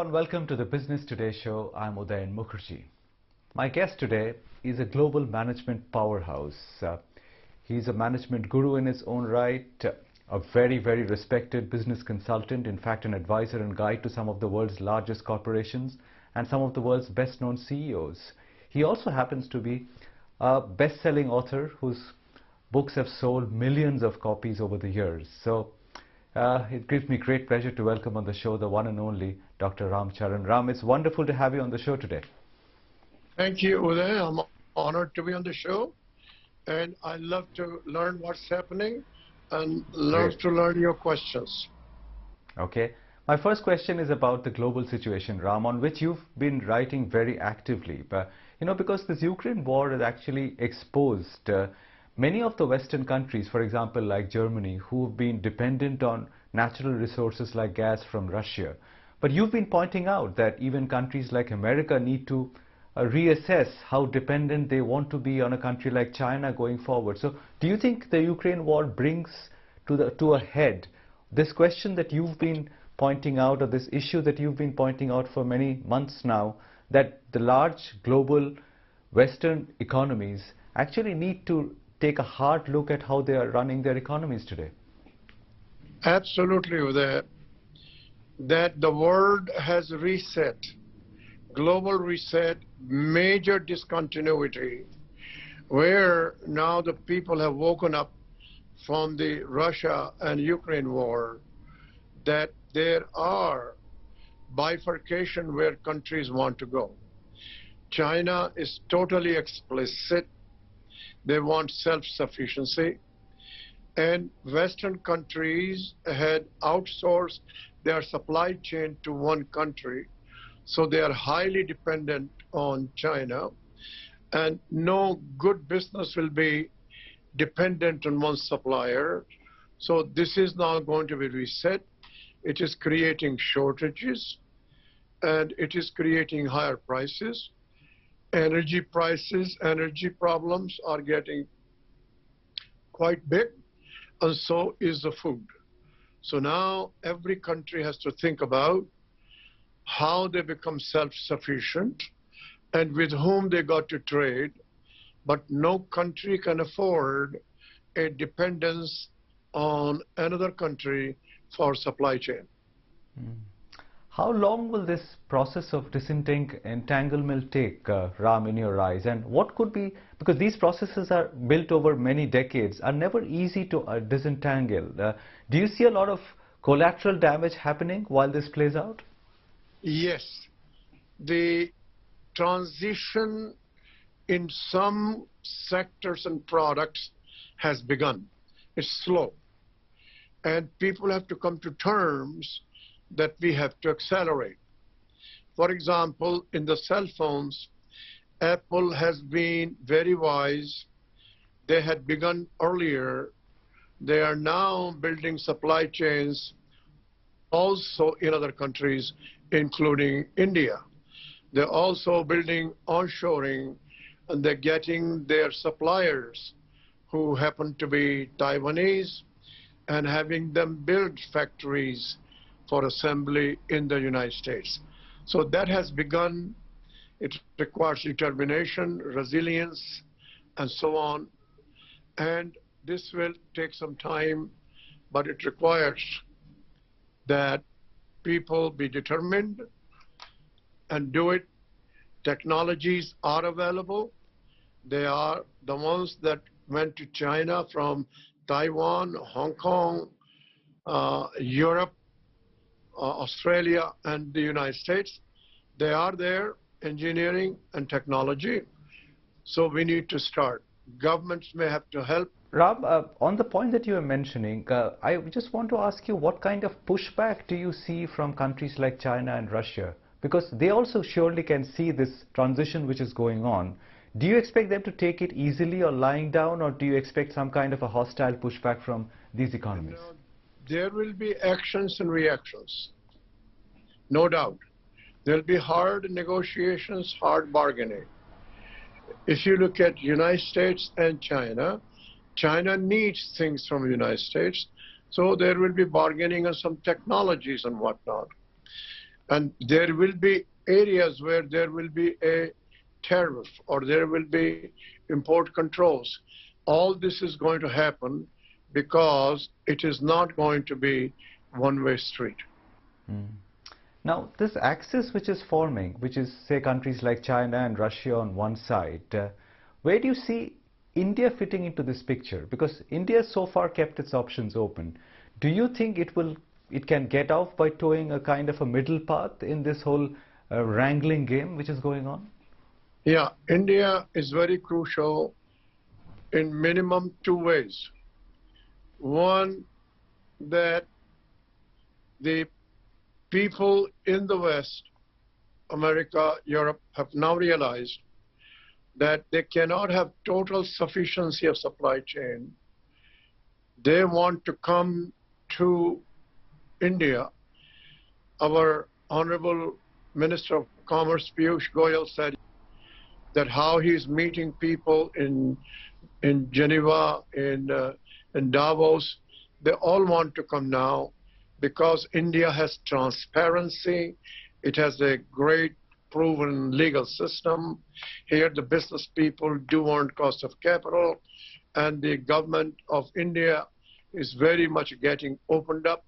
and welcome to the Business Today show. I'm Udayan Mukherjee. My guest today is a global management powerhouse. He's a management guru in his own right, a very, very respected business consultant, in fact an advisor and guide to some of the world's largest corporations and some of the world's best-known CEOs. He also happens to be a best-selling author whose books have sold millions of copies over the years. So it gives me great pleasure to welcome on the show the one and only Dr. Ram Charan. Ram, it's wonderful to have you on the show today. Thank you, Uday. I'm honored to be on the show, and I love to learn what's happening and love to learn your questions. Okay. My first question is about the global situation, Ram, on which you've been writing very actively. But, because this Ukraine war has actually exposed many of the Western countries, for example, like Germany, who have been dependent on natural resources like gas from Russia. But you've been pointing out that even countries like America need to reassess how dependent they want to be on a country like China going forward. So do you think the Ukraine war brings to a head this question that you've been pointing out, or this issue that you've been pointing out for many months now, that the large global Western economies actually need to take a hard look at how they are running their economies today? Absolutely, Uday. That the world has reset, global reset, major discontinuity, where now the people have woken up from the Russia and Ukraine war, that there are bifurcation where countries want to go. China is totally explicit. They want self-sufficiency. And Western countries had outsourced their supply chain to one country. So they are highly dependent on China. And no good business will be dependent on one supplier. So this is now going to be reset. It is creating shortages, and it is creating higher prices. Energy prices, energy problems are getting quite big, and so is the food. So now every country has to think about how they become self-sufficient and with whom they got to trade, but no country can afford a dependence on another country for supply chain. How long will this process of disentanglement take, Ram, in your eyes? And what could be, because these processes are built over many decades, are never easy to disentangle. Do you see a lot of collateral damage happening while this plays out? Yes. The transition in some sectors and products has begun. It's slow. And people have to come to terms that we have to accelerate. For example, in the cell phones, Apple has been very wise. They had begun earlier. They are now building supply chains also in other countries, including India. They're also building onshoring, and they're getting their suppliers who happen to be Taiwanese and having them build factories for assembly in the United States. So that has begun. It requires determination, resilience, and so on. And this will take some time, but it requires that people be determined and do it. Technologies are available. They are the ones that went to China from Taiwan, Hong Kong, Europe, Australia, and the United States. They are there, engineering and technology. So we need to start. Governments may have to help. Ram, on the point that you are mentioning, I just want to ask you, what kind of pushback do you see from countries like China and Russia? Because they also surely can see this transition which is going on. Do you expect them to take it easily or lying down, or do you expect some kind of a hostile pushback from these economies? There will be actions and reactions, no doubt. There will be hard negotiations, hard bargaining. If you look at United States and China, China needs things from the United States, so there will be bargaining on some technologies and whatnot. And there will be areas where there will be a tariff or there will be import controls. All this is going to happen because it is not going to be one-way street. Mm. Now, this axis which is forming, which is, say, countries like China and Russia on one side, where do you see India fitting into this picture? Because India so far kept its options open. Do you think it can get off by towing a kind of a middle path in this whole wrangling game which is going on? Yeah, India is very crucial in minimum two ways. One, that the people in the West, America, Europe, have now realized that they cannot have total sufficiency of supply chain. They want to come to India. Our Honorable Minister of Commerce, Piyush Goyal, said that how he's meeting people in Geneva, in Davos, they all want to come now because India has transparency. It has a great proven legal system. Here the business people do want cost of capital, and the government of India is very much getting opened up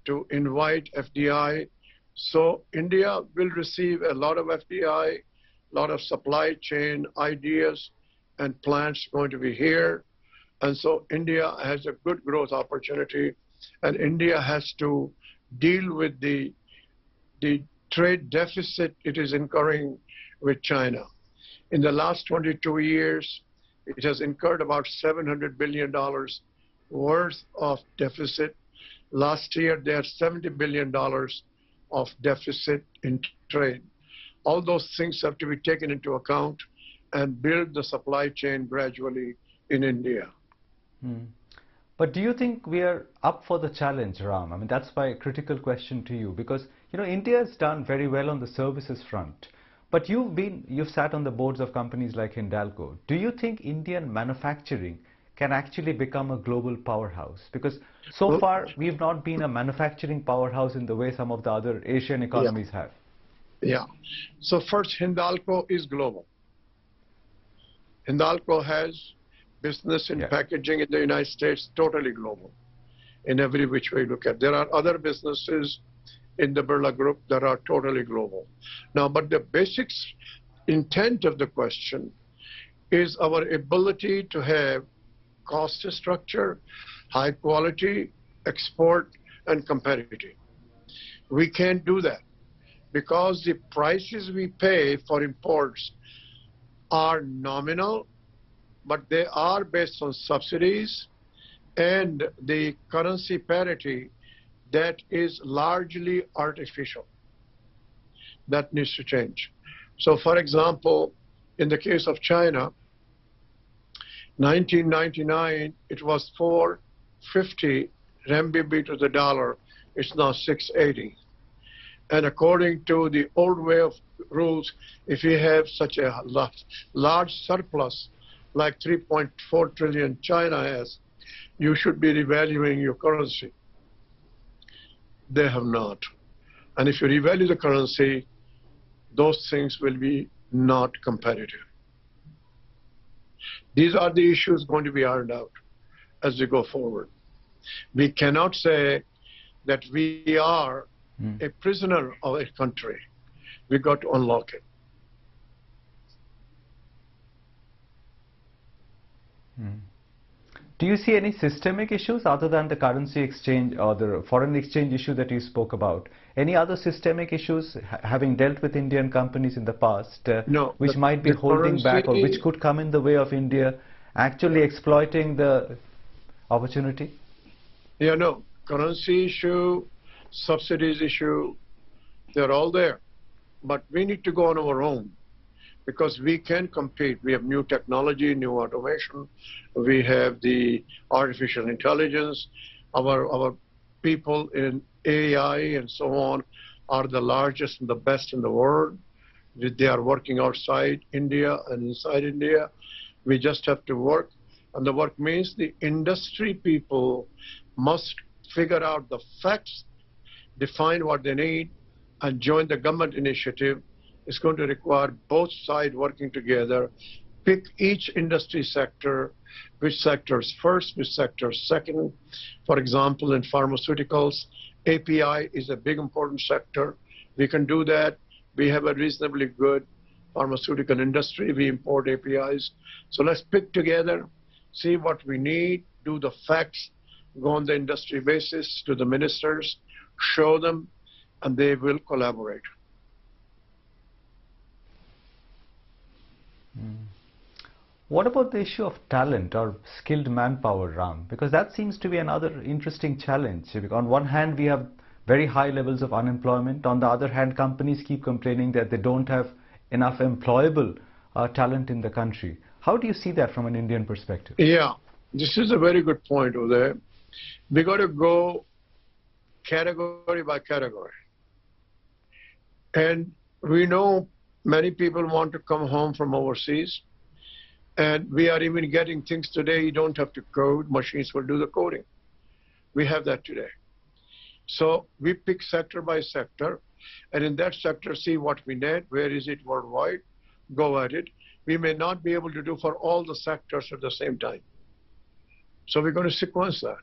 to invite FDI. So India will receive a lot of FDI, a lot of supply chain ideas and plants going to be here. And so India has a good growth opportunity, and India has to deal with the trade deficit it is incurring with China. In the last 22 years, it has incurred about $700 billion worth of deficit. Last year, they had $70 billion of deficit in trade. All those things have to be taken into account and build the supply chain gradually in India. Hmm. But do you think we are up for the challenge, Ram? I mean, that's my critical question to you, because, you know, India has done very well on the services front. But you've sat on the boards of companies like Hindalco. Do you think Indian manufacturing can actually become a global powerhouse? Because so far, we've not been a manufacturing powerhouse in the way some of the other Asian economies have. Yeah. So first, Hindalco is global. Hindalco has business in packaging in the United States, totally global, in every which way you look at. There are other businesses in the Birla Group that are totally global. Now, but the basic intent of the question is our ability to have cost structure, high quality, export, and competitive. We can't do that because the prices we pay for imports are nominal, but they are based on subsidies and the currency parity that is largely artificial. That needs to change. So for example, in the case of China, 1999, it was 450 renminbi to the dollar. It's now 680. And according to the old way of rules, if you have such a large surplus, like 3.4 trillion China has, you should be revaluing your currency. They have not. And if you revalue the currency, those things will be not competitive. These are the issues going to be ironed out as we go forward. We cannot say that we are a prisoner of a country. We got to unlock it. Do you see any systemic issues other than the currency exchange or the foreign exchange issue that you spoke about? Any other systemic issues having dealt with Indian companies in the past which might be holding back or which could come in the way of India actually exploiting the opportunity? Yeah, no. Currency issue, subsidies issue, they're all there. But we need to go on our own, because we can compete. We have new technology, new automation. We have the artificial intelligence. Our people in AI and so on are the largest and the best in the world. They are working outside India and inside India. We just have to work. And the work means the industry people must figure out the facts, define what they need, and join the government initiative. It's going to require both sides working together. Pick each industry sector, which sectors first, which sectors second. For example, in pharmaceuticals, API is a big important sector. We can do that. We have a reasonably good pharmaceutical industry. We import APIs. So let's pick together, see what we need, do the facts, go on the industry basis to the ministers, show them, and they will collaborate. What about the issue of talent or skilled manpower, Ram? Because that seems to be another interesting challenge. On one hand, we have very high levels of unemployment. On the other hand, companies keep complaining that they don't have enough employable talent in the country. How do you see that from an Indian perspective? Yeah, this is a very good point, Uday. We got to go category by category. And we know many people want to come home from overseas. And we are even getting things today, you don't have to code, machines will do the coding. We have that today. So we pick sector by sector, and in that sector see what we need, where is it worldwide, go at it. We may not be able to do for all the sectors at the same time. So we're going to sequence that.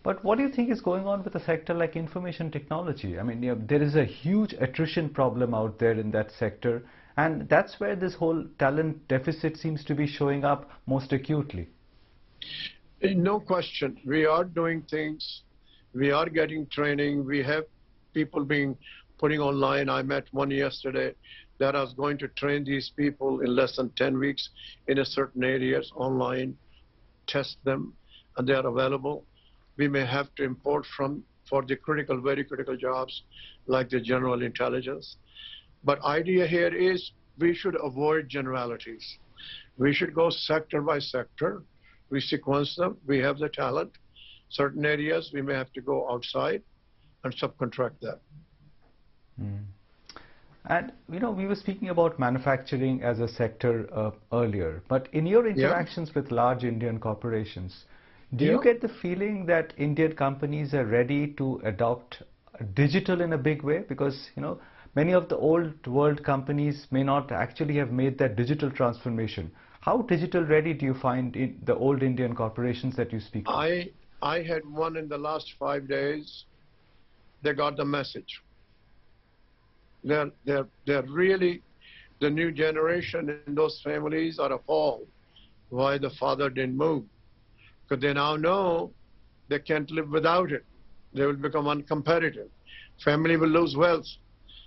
But what do you think is going on with a sector like information technology? I mean, there is a huge attrition problem out there in that sector, and that's where this whole talent deficit seems to be showing up most acutely. No question. We are doing things. We are getting training. We have people putting online. I met one yesterday that I was going to train these people in less than 10 weeks in a certain areas online, test them, and they are available. We may have to import for the critical, very critical jobs like the general intelligence. But idea here is we should avoid generalities. We should go sector by sector. We sequence them. We have the talent. Certain areas we may have to go outside and subcontract that. And we were speaking about manufacturing as a sector earlier, but in your interactions with large Indian corporations, do you get the feeling that Indian companies are ready to adopt digital in a big way? Because many of the old world companies may not actually have made that digital transformation. How digital ready do you find in the old Indian corporations that you speak to? I had one in the last 5 days. They got the message. They're really, the new generation in those families are appalled why the father didn't move. Because they now know they can't live without it. They will become uncompetitive. Family will lose wealth.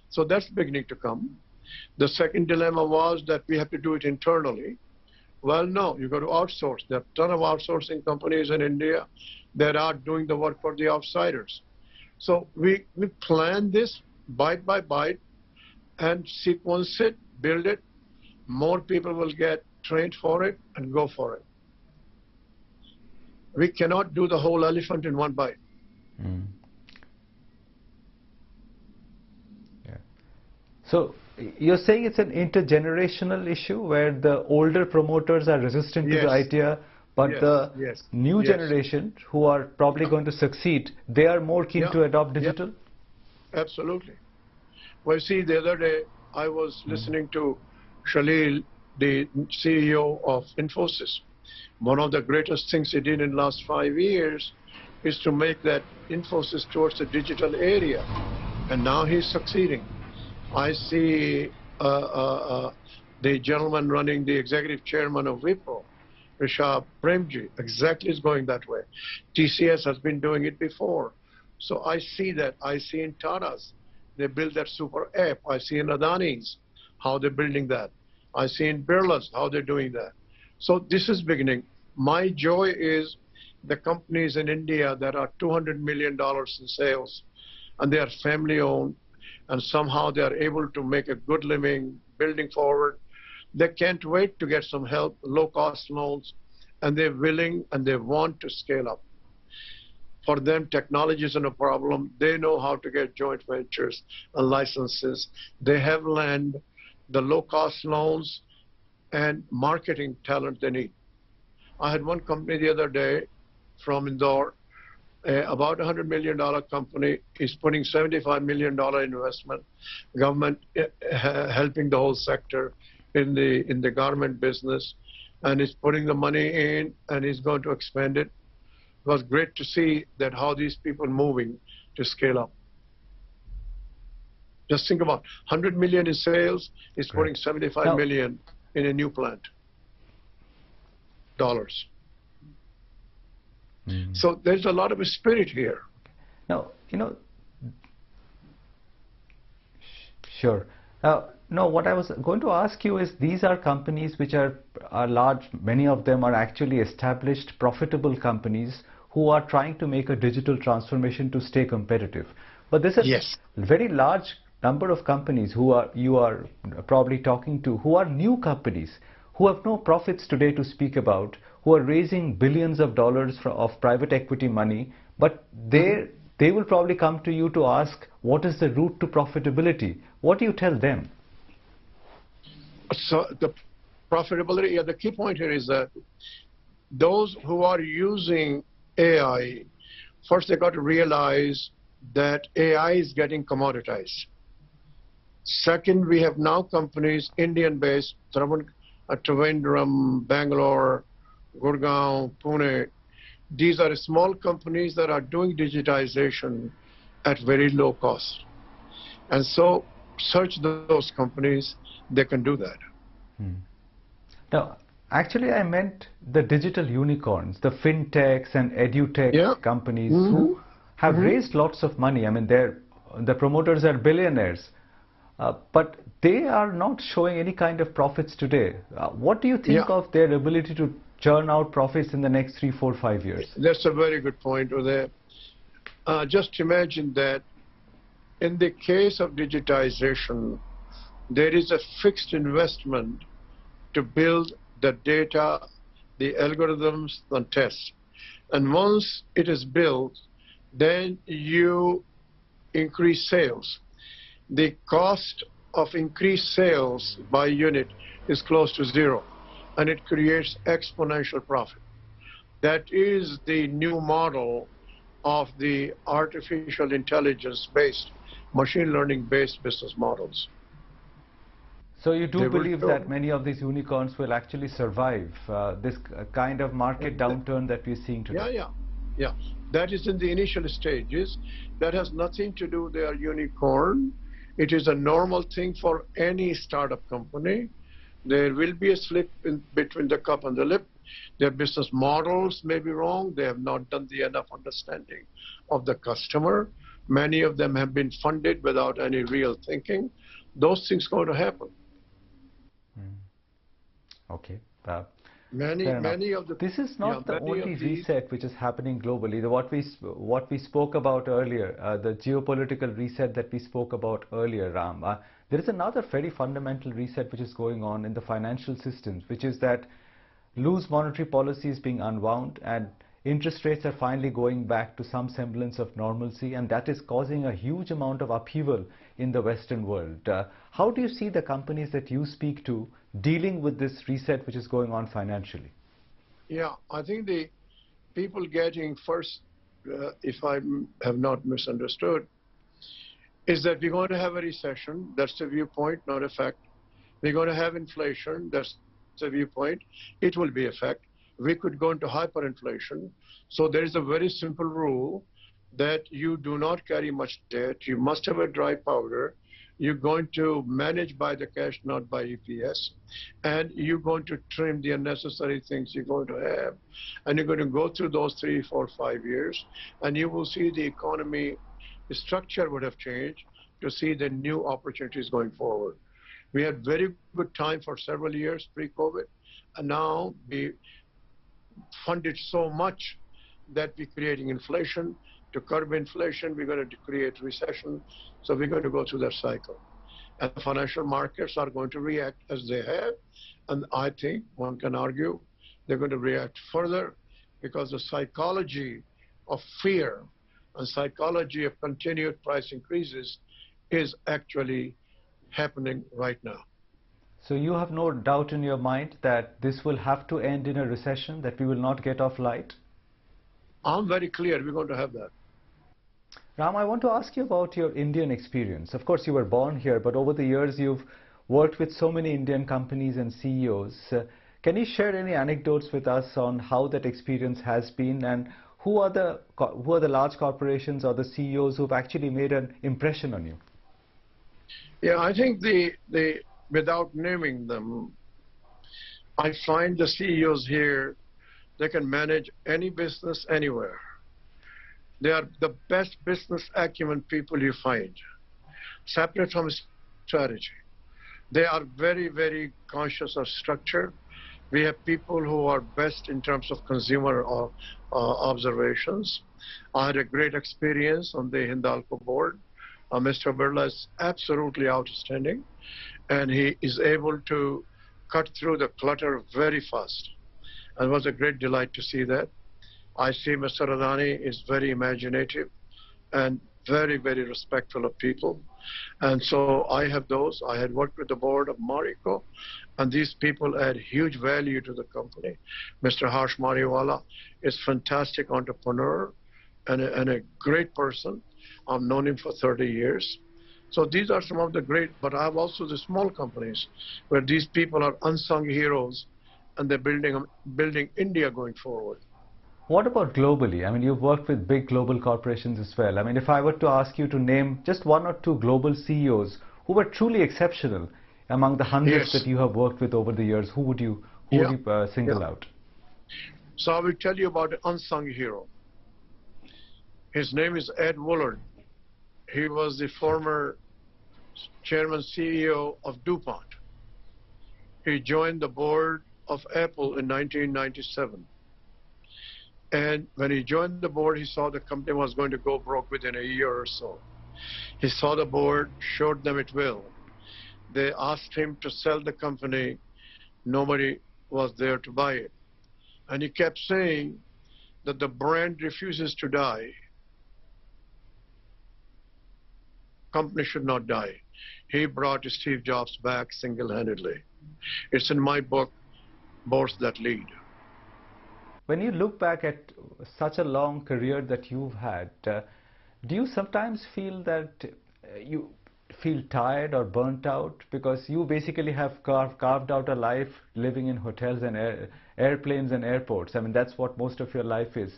So that's beginning to come. The second dilemma was that we have to do it internally. Well, no, you got to outsource. There are a ton of outsourcing companies in India that are doing the work for the outsiders. So we plan this bite by bite and sequence it, build it. More people will get trained for it and go for it. We cannot do the whole elephant in one bite. Yeah. So you're saying it's an intergenerational issue where the older promoters are resistant to the idea, but the new generation who are probably going to succeed, they are more keen to adopt digital? Absolutely. Well, see, the other day I was listening to Shalil, the CEO of Infosys. One of the greatest things he did in the last 5 years is to make that Infosys towards the digital area. And now he's succeeding. I see the gentleman running, the executive chairman of Wipro, Rishabh Premji, exactly is going that way. TCS has been doing it before. So I see that. I see in Tata's, they build that super app. I see in Adani's, how they're building that. I see in Birla's, how they're doing that. So this is beginning. My joy is the companies in India that are $200 million in sales, and they are family owned, and somehow they are able to make a good living, building forward. They can't wait to get some help, low-cost loans, and they're willing and they want to scale up. For them, technology isn't a problem. They know how to get joint ventures and licenses. They have land, the low-cost loans, and marketing talent they need. I had one company the other day from Indore, About $100 million company is putting $75 million investment, government helping the whole sector in the garment business, and is putting the money in and is going to expand it. It was great to see that how these people moving to scale up. Just think about 100 million in sales is putting 75 million in a new plant. Dollars. So there's a lot of spirit here. Now, sure. No, what I was going to ask you is, these are companies which are large. Many of them are actually established, profitable companies who are trying to make a digital transformation to stay competitive. But there's a very large number of companies you are probably talking to, who are new companies, who have no profits today to speak about, who are raising billions of dollars of private equity money, but they will probably come to you to ask, what is the route to profitability? What do you tell them? So the profitability, the key point here is that those who are using AI, first they got to realize that AI is getting commoditized. Second, we have now companies, Indian-based, Trivandrum, Bangalore, Gurgaon, Pune. These are small companies that are doing digitization at very low cost. And so search those companies, they can do that. Now, actually I meant the digital unicorns, the fintechs and edutech companies who have raised lots of money. I mean, the promoters are billionaires, but they are not showing any kind of profits today. What do you think of their ability to churn out profits in the next 3, 4, 5 years? That's a very good point, Uday. Just imagine that in the case of digitization, there is a fixed investment to build the data, the algorithms, and tests. And once it is built, then you increase sales. The cost of increased sales by unit is close to zero, and it creates exponential profit. That is the new model of the artificial intelligence-based, machine learning-based business models. So you do believe that many of these unicorns will actually survive this kind of market downturn that we're seeing today? Yeah. That is in the initial stages. That has nothing to do with their unicorn. It is a normal thing for any startup company. There will be a slip in between the cup and the lip. Their business models may be wrong. They have not done the enough understanding of the customer. Many of them have been funded without any real thinking. Those things are going to happen. Okay. Many of the this is not the only reset which is happening globally. What we spoke about earlier, the geopolitical reset that we spoke about earlier, Ram. There is another very fundamental reset which is going on in the financial systems, which is that loose monetary policy is being unwound and interest rates are finally going back to some semblance of normalcy, and that is causing a huge amount of upheaval in the Western world. How do you see the companies that you speak to dealing with this reset which is going on financially? Yeah, I think the people getting first, if I have not misunderstood, is that we're going to have a recession. That's the viewpoint, not a fact. We're going to have inflation. That's the viewpoint. It will be a fact. We could go into hyperinflation. So there is a very simple rule that you do not carry much debt. You must have a dry powder. You're going to manage by the cash, not by EPS. And you're going to trim the unnecessary things you're going to have. And you're going to go through those 3, 4, 5 years. And you will see the economy structure would have changed to see the new opportunities going forward. We had very good time for several years pre-COVID. And now we funded so much that we're creating inflation. To curb inflation, we're going to create recession. So we're going to go through that cycle. And the financial markets are going to react as they have. And I think one can argue they're going to react further because the psychology of fear and psychology of continued price increases is actually happening right now. So you have no doubt in your mind that this will have to end in a recession, that we will not get off light? I'm very clear we're going to have that. Ram, I want to ask you about your Indian experience. Of course, you were born here, but over the years you've worked with so many Indian companies and CEOs. Can you share any anecdotes with us on how that experience has been, and who are the large corporations or the CEOs who've actually made an impression on you? Yeah, I think without naming them, I find the CEOs here, they can manage any business anywhere. They are the best business acumen people you find, separate from strategy. They are very, very conscious of structure. We have people who are best in terms of consumer observations. I had a great experience on the Hindalco board. Mr. Birla is absolutely outstanding, and he is able to cut through the clutter very fast. And it was a great delight to see that. I see Mr. Adani is very imaginative and very, very respectful of people. And so I have those. I had worked with the board of Marico, and these people add huge value to the company. Mr. Harsh Mariwala is a fantastic entrepreneur and a great person. I've known him for 30 years. So these are some of the great, but I have also the small companies where these people are unsung heroes, and they're building India going forward. What about globally? I mean, you've worked with big global corporations as well. I mean, if I were to ask you to name just one or two global CEOs who were truly exceptional among the hundreds that you have worked with over the years, who would you single out? So I will tell you about an unsung hero. His name is Ed Woolard. He was the former chairman CEO of DuPont. He joined the board of Apple in 1997. And when he joined the board, he saw the company was going to go broke within a year or so. He saw the board, showed them it will. They asked him to sell the company. Nobody was there to buy it. And he kept saying that the brand refuses to die. Company should not die. He brought Steve Jobs back single-handedly. It's in my book, Boards That Lead. When you look back at such a long career that you've had, do you sometimes feel that you feel tired or burnt out because you basically have carved out a life living in hotels and airplanes and airports? I mean, that's what most of your life is.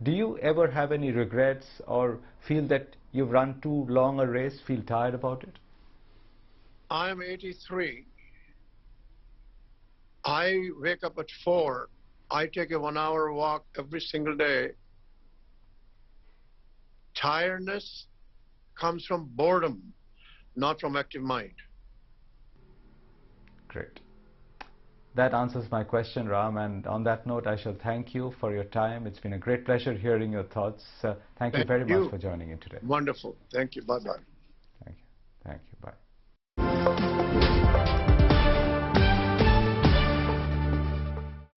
Do you ever have any regrets or feel that you've run too long a race, feel tired about it? I'm 83. I wake up at 4. I take a 1-hour walk every single day. Tiredness comes from boredom, not from active mind. Great. That answers my question, Ram, and on that note, I shall thank you for your time. It's been a great pleasure hearing your thoughts. Thank you very much for joining in today. Wonderful. Thank you. Bye-bye. Thank you. Thank you. Bye.